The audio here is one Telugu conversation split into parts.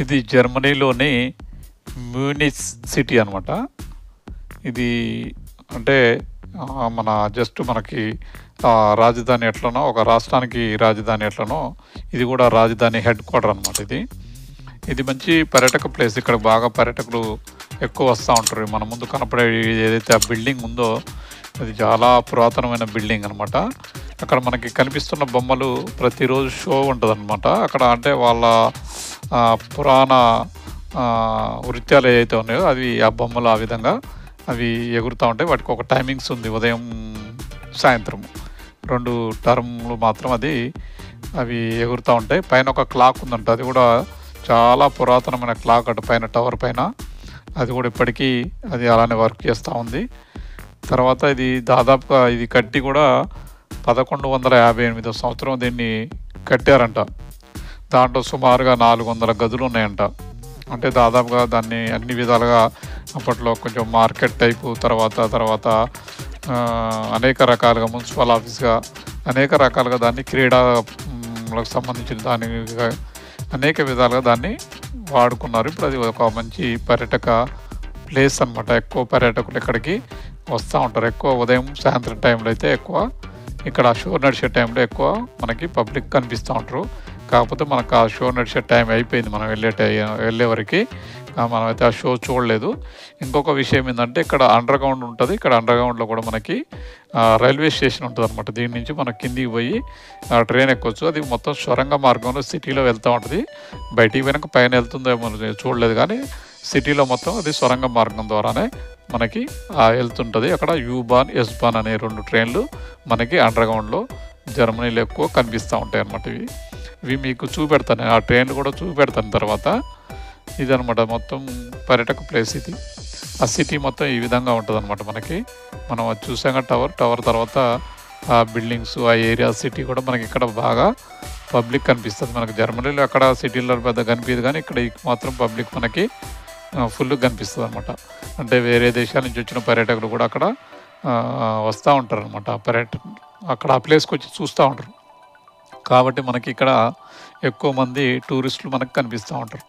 ఇది జర్మనీలోని మ్యూనిచ్ సిటీ అనమాట. ఇది అంటే మన జస్ట్ మనకి రాజధాని ఎట్లనో, ఒక రాష్ట్రానికి రాజధాని ఎట్లనో ఇది కూడా రాజధాని హెడ్ క్వార్టర్ అనమాట. ఇది మంచి పర్యాటక ప్లేస్. ఇక్కడ బాగా పర్యాటకులు ఎక్కువ వస్తూ ఉంటారు. మన ముందు కనపడే ఏదైతే ఆ బిల్డింగ్ ఉందో అది చాలా పురాతనమైన బిల్డింగ్ అనమాట. అక్కడ మనకి కనిపిస్తున్న బొమ్మలు ప్రతిరోజు షో ఉంటుంది అనమాట. అక్కడ అంటే వాళ్ళ పురాణ వృత్యాలు ఏవైతే ఉన్నాయో అవి ఆ బొమ్మలు ఆ విధంగా అవి ఎగురుతూ ఉంటాయి. వాటికి ఒక టైమింగ్స్ ఉంది, ఉదయం సాయంత్రం 2 టర్మ్లు మాత్రం అవి ఎగురుతూ ఉంటాయి. పైన ఒక క్లాక్ ఉందంట, అది కూడా చాలా పురాతనమైన క్లాక్ అటు పైన టవర్ పైన. అది కూడా ఇప్పటికీ అది అలానే వర్క్ చేస్తూ ఉంది. తర్వాత ఇది దాదాపుగా ఇది కట్టి కూడా 1158 సంవత్సరం దీన్ని కట్టారంట. దాంట్లో సుమారుగా 400 గదులు ఉన్నాయంట. అంటే దాదాపుగా దాన్ని అన్ని విధాలుగా అప్పట్లో కొంచెం మార్కెట్ టైపు, తర్వాత అనేక రకాలుగా మున్సిపల్ ఆఫీస్గా అనేక రకాలుగా దాన్ని క్రీడలకు సంబంధించిన దానిగా అనేక విధాలుగా దాన్ని వాడుకున్నారు. ఇప్పుడు అది ఒక మంచి పర్యాటక ప్లేస్ అనమాట. ఎక్కువ పర్యాటకులు ఇక్కడికి వస్తూ ఉంటారు. ఎక్కువ ఉదయం సాయంత్రం టైంలో అయితే ఎక్కువ ఇక్కడ షో నడిచే టైంలో ఎక్కువ మనకి పబ్లిక్ కనిపిస్తూ ఉంటారు. కాకపోతే మనకు ఆ షో నడిచే టైం అయిపోయింది మనం వెళ్ళే వరకు. మనమైతే ఆ షో చూడలేదు. ఇంకొక విషయం ఏంటంటే ఇక్కడ అండర్ గ్రౌండ్ ఉంటుంది. ఇక్కడ అండర్ గ్రౌండ్లో కూడా మనకి రైల్వే స్టేషన్ ఉంటుంది అనమాట. దీని నుంచి మనం కిందికి పోయి ట్రైన్ ఎక్కొచ్చు. అది మొత్తం సొరంగ మార్గంలో సిటీలో వెళ్తూ ఉంటుంది. బయటికి వెనక పైన వెళ్తుందో చూడలేదు, కానీ సిటీలో మొత్తం అది సొరంగ మార్గం ద్వారానే మనకి వెళ్తుంటుంది. అక్కడ యూ-బాన్, ఎస్-బాన్ అనే 2 ట్రైన్లు మనకి అండర్ గ్రౌండ్లో జర్మనీలో ఎక్కువ కనిపిస్తూ ఉంటాయి అన్నమాట. ఇవి మీకు చూపెడతాను, ఆ ట్రైన్లు కూడా చూపెడతాను తర్వాత. ఇదనమాట మొత్తం పర్యాటక ప్లేస్ ఇది. ఆ సిటీ మొత్తం ఈ విధంగా ఉంటుంది అనమాట. మనకి మనం అది చూసాక టవర్ తర్వాత ఆ బిల్డింగ్స్, ఆ ఏరియా సిటీ కూడా మనకి ఇక్కడ బాగా పబ్లిక్ కనిపిస్తుంది. మనకి జర్మనీలో అక్కడ సిటీల్లో పెద్ద కనిపించదు, కానీ ఇక్కడ మాత్రం పబ్లిక్ మనకి ఫుల్ కనిపిస్తుంది అనమాట. అంటే వేరే దేశాల నుంచి వచ్చిన పర్యాటకులు కూడా అక్కడ వస్తూ ఉంటారు అనమాట. అక్కడ ఆ ప్లేస్కి వచ్చి చూస్తూ ఉంటారు. కాబట్టి మనకి ఇక్కడ ఎక్కువ మంది టూరిస్టులు మనకు కనిపిస్తూ ఉంటారు.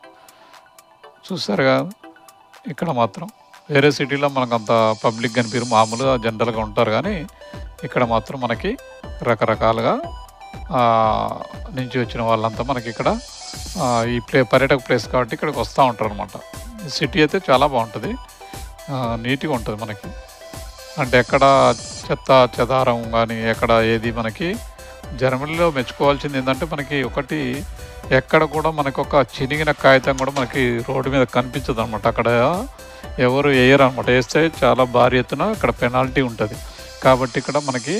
చూస్తారుగా, ఇక్కడ మాత్రం వేరే సిటీలో మనకు అంత పబ్లిక్ కనిపించరు, మామూలుగా జనరల్గా ఉంటారు. కానీ ఇక్కడ మాత్రం మనకి రకరకాలుగా నుంచి వచ్చిన వాళ్ళంతా మనకి ఇక్కడ ఈ పర్యాటక ప్లేస్ కాబట్టి ఇక్కడికి వస్తూ ఉంటారు అనమాట. సిటీ అయితే చాలా బాగుంటుంది, నీట్గా ఉంటుంది మనకి. అంటే ఎక్కడ చెత్త చెదారం కానీ ఎక్కడ ఏది మనకి జర్మనీలో మెచ్చుకోవాల్సింది ఏంటంటే మనకి ఒకటి ఎక్కడ కూడా మనకు ఒక చినిగిన కాగితం కూడా మనకి రోడ్డు మీద కనిపించదు అనమాట. అక్కడ ఎవరు వేయరు అనమాట. వేస్తే చాలా భారీ ఎత్తున అక్కడ పెనాల్టీ ఉంటుంది. కాబట్టి ఇక్కడ మనకి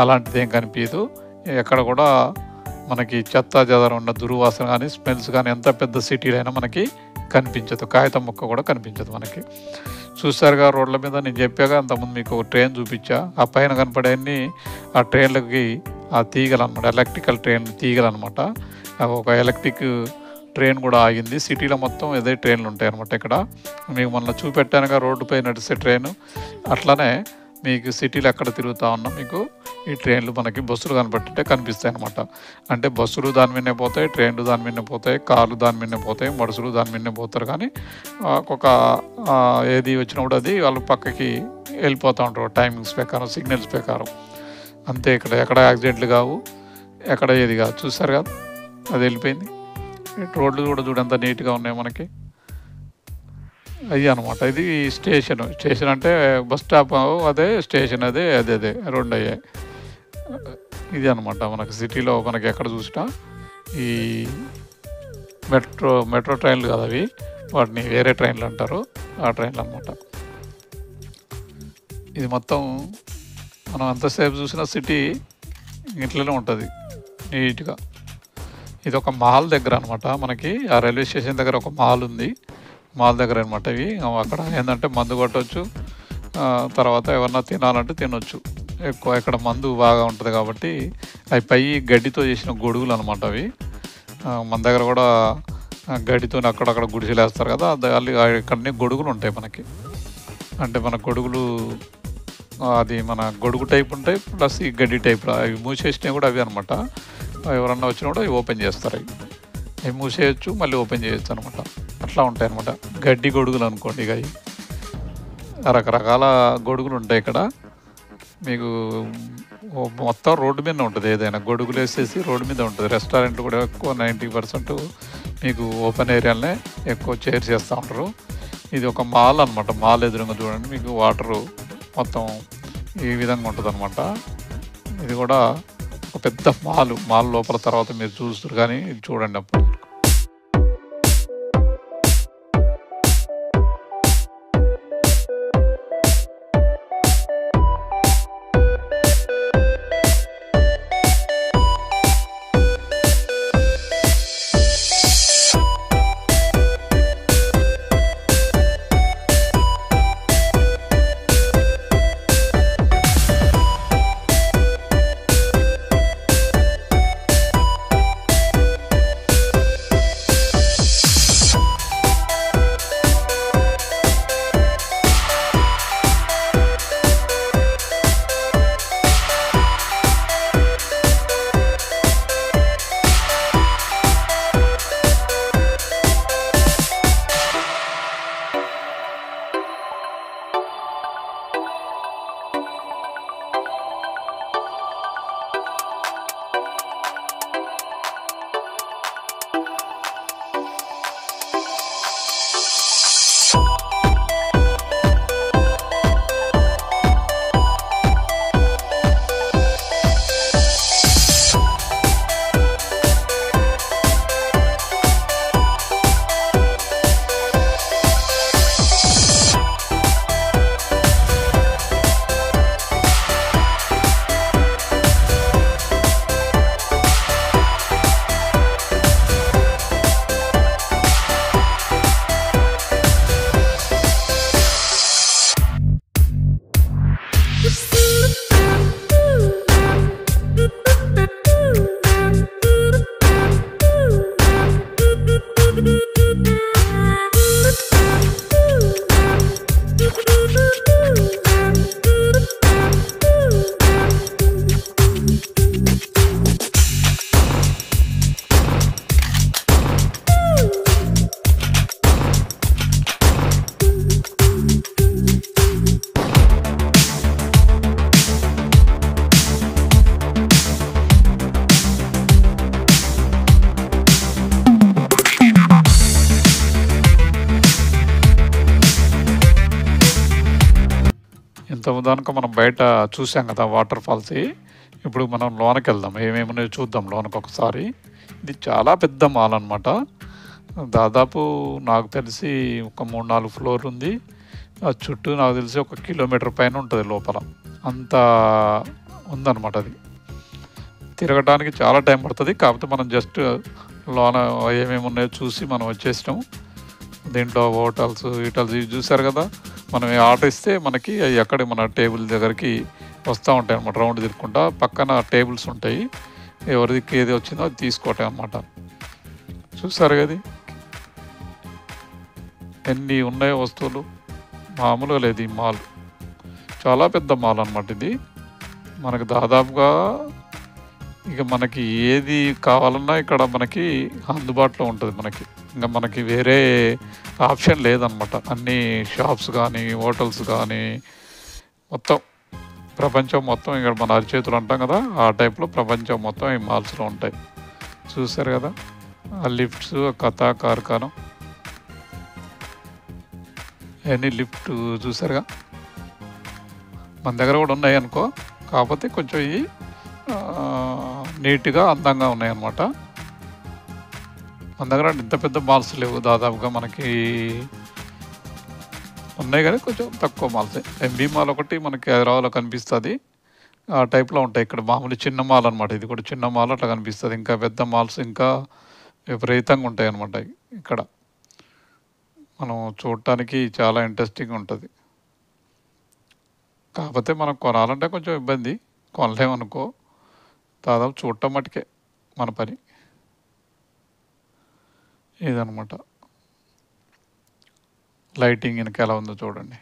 అలాంటిది ఏం కనిపించదు. ఎక్కడ కూడా మనకి చెత్త చెదారం ఉన్న దుర్వాసన కానీ స్మెల్స్ కానీ ఎంత పెద్ద సిటీలో అయినా మనకి కనిపించదు. కాగితం ముక్క కూడా కనిపించదు మనకి. చూసారుగా రోడ్ల మీద నేను చెప్పాగా అంతకుముందు మీకు ఒక ట్రైన్ చూపించా. ఆ పైన కనపడేవన్నీ ఆ ట్రైన్లకి ఆ తీగలు అనమాట, ఎలక్ట్రికల్ ట్రైన్ తీగలు అనమాట. ఒక ఎలక్ట్రిక్ ట్రైన్ కూడా ఆగింది. సిటీలో మొత్తం ఇదే ట్రైన్లు ఉంటాయి అనమాట. ఇక్కడ మీకు మొన్న చూపెట్టానుగా రోడ్డుపై నడిచే ట్రైన్, అట్లానే మీకు సిటీలో ఎక్కడ తిరుగుతూ ఉన్నా మీకు ఈ ట్రైన్లు మనకి బస్సులు కనబట్టే కనిపిస్తాయి అనమాట. అంటే బస్సులు దాని మీదనే పోతాయి, ట్రైన్లు దాని మీదనే పోతాయి, కార్లు దాని మీదనే పోతాయి, మనుషులు దాని మీదనే పోతారు. కానీ ఒక ఏది వచ్చినప్పుడు అది వాళ్ళు పక్కకి వెళ్ళిపోతూ ఉంటారు టైమింగ్స్ ప్రకారం, సిగ్నల్స్ ప్రకారం. అంతే, ఇక్కడ ఎక్కడ యాక్సిడెంట్లు కావు, ఎక్కడ ఏది కాదు. చూస్తారు కదా, అది వెళ్ళిపోయింది. రోడ్లు కూడా చూడంత నీట్గా ఉన్నాయి మనకి. అయ్యి అనమాట. ఇది స్టేషన్ అంటే బస్ స్టాప్ అదే, స్టేషన్ అదే 2 అయ్యాయి. ఇది అనమాట మనకి సిటీలో మనకి ఎక్కడ చూసినా ఈ మెట్రో ట్రైన్లు కదా అవి, వాటిని వేరే ట్రైన్లు అంటారు, ఆ ట్రైన్లు అనమాట. ఇది మొత్తం మనం ఎంతసేపు చూసినా సిటీ ఇట్లనే ఉంటుంది నీట్గా. ఇది ఒక మాల్ దగ్గర అనమాట. మనకి ఆ రైల్వే స్టేషన్ దగ్గర ఒక మాల్ ఉంది. మాల్ దగ్గర అనమాట ఇవి. అక్కడ ఏంటంటే మందు కొట్టవచ్చు, తర్వాత ఏమన్నా తినాలంటే తినొచ్చు. ఎక్కువ ఇక్కడ మందు బాగా ఉంటుంది కాబట్టి అవి పై గడ్డితో చేసిన గొడుగులు అనమాట అవి. మన దగ్గర కూడా గడ్డితో అక్కడక్కడ గుడిసెలు వేస్తారు కదా, ఇక్కడనే గొడుగులు ఉంటాయి మనకి. అంటే మన గొడుగులు అది మన గొడుగు టైప్ ఉంటాయి, ప్లస్ ఈ గడ్డి టైప్. అవి మూసేసినవి కూడా అవి అనమాట. ఎవరన్నా వచ్చినా కూడా అవి ఓపెన్ చేస్తారు. అవి అవి మూసేయచ్చు, మళ్ళీ ఓపెన్ చేయొచ్చు అనమాట. అట్లా ఉంటాయి అనమాట. గడ్డి గొడుగులు అనుకోండి. ఇక రకరకాల గొడుగులు ఉంటాయి ఇక్కడ. మీకు మొత్తం రోడ్డు మీద ఉంటుంది. ఏదైనా గొడుగులు వేసేసి రోడ్డు మీద ఉంటుంది. రెస్టారెంట్లు కూడా ఎక్కువ 90% మీకు ఓపెన్ ఏరియాలనే ఎక్కువ చైర్స్ చేస్తూ ఉంటారు. ఇది ఒక మాల్ అనమాట. మాల్ ఎదురుగా చూడండి, మీకు వాటరు మొత్తం ఈ విధంగా ఉంటుంది అనమాట. ఇది కూడా ఒక పెద్ద మాల్ లోపల తర్వాత మీరు చూస్తారు, కానీ ఇది చూడండి అప్పుడు. ఇంతదాకా మనం బయట చూసాం కదా వాటర్ ఫాల్స్. ఇప్పుడు మనం లోనకి వెళ్దాం, ఏమేమి ఉన్నాయో చూద్దాం లోనకి ఒకసారి. ఇది చాలా పెద్ద మాల్ అనమాట. దాదాపు నాకు తెలిసి ఒక 3-4 ఫ్లోర్ ఉంది. చుట్టూ నాకు తెలిసి 1 కిలోమీటర్ పైన ఉంటుంది లోపల. అంత ఉందన్నమాట. అది తిరగడానికి చాలా టైం పడుతుంది. కాకపోతే మనం జస్ట్ లోన ఏమేమి ఉన్నాయో చూసి మనం వచ్చేసినాం. దీంట్లో హోటల్స్ ఇవి చూసారు కదా. మనం ఆర్డర్ ఇస్తే మనకి అవి అక్కడే మన టేబుల్ దగ్గరికి వస్తూ ఉంటాయి అన్నమాట. రౌండ్ తిరుక్కుంటా పక్కన టేబుల్స్ ఉంటాయి. ఎవరికి ఏది వచ్చిందో అది తీసుకోవటం అన్నమాట. చూసారు కదా ఎన్ని ఉన్నాయో వస్తువులు. మామూలుగా లేదు ఈ మాల్. చాలా పెద్ద మాల్ అన్నమాట ఇది. మనకు దాదాపుగా ఇక మనకి ఏది కావాలన్నా ఇక్కడ మనకి అందుబాటులో ఉంటుంది. ఇంకా మనకి వేరే ఆప్షన్ లేదనమాట. అన్ని షాప్స్ కానీ హోటల్స్ కానీ మొత్తం ప్రపంచం మొత్తం ఇక్కడ మన అరిచేతులు అంటాం కదా, ఆ టైప్లో ప్రపంచం మొత్తం ఈ మాల్స్లో ఉంటాయి. చూసారు కదా ఆ లిఫ్ట్స్, కథా కార్ఖానా, ఎన్ని లిఫ్ట్ చూసారుగా. మన దగ్గర కూడా ఉన్నాయి అనుకో, కాకపోతే కొంచెం ఇవి నీట్గా అందంగా ఉన్నాయి అన్నమాట. మన దగ్గర ఇంత పెద్ద మాల్స్ లేవు. దాదాపుగా మనకి ఉన్నాయి కానీ కొంచెం తక్కువ మాల్స్. ఎంబీ మాల్ ఒకటి మనకి హైదరాబాద్లో కనిపిస్తుంది. ఆ టైప్లో ఉంటాయి ఇక్కడ. మామూలు చిన్న మాల్ అనమాట. ఇది కూడా చిన్న మాల్ అట్లా కనిపిస్తుంది. ఇంకా పెద్ద మాల్స్ ఇంకా విపరీతంగా ఉంటాయి అన్నమాట ఇక్కడ. మనం చూడటానికి చాలా ఇంట్రెస్టింగ్ ఉంటుంది. కాకపోతే మనం కొనాలంటే కొంచెం ఇబ్బంది, కొనలేమనుకో. దాదాపు చూడటం మటుకే మన పని. ఇదనమాట. లైటింగ్ వెనక ఎలా ఉందో చూడండి.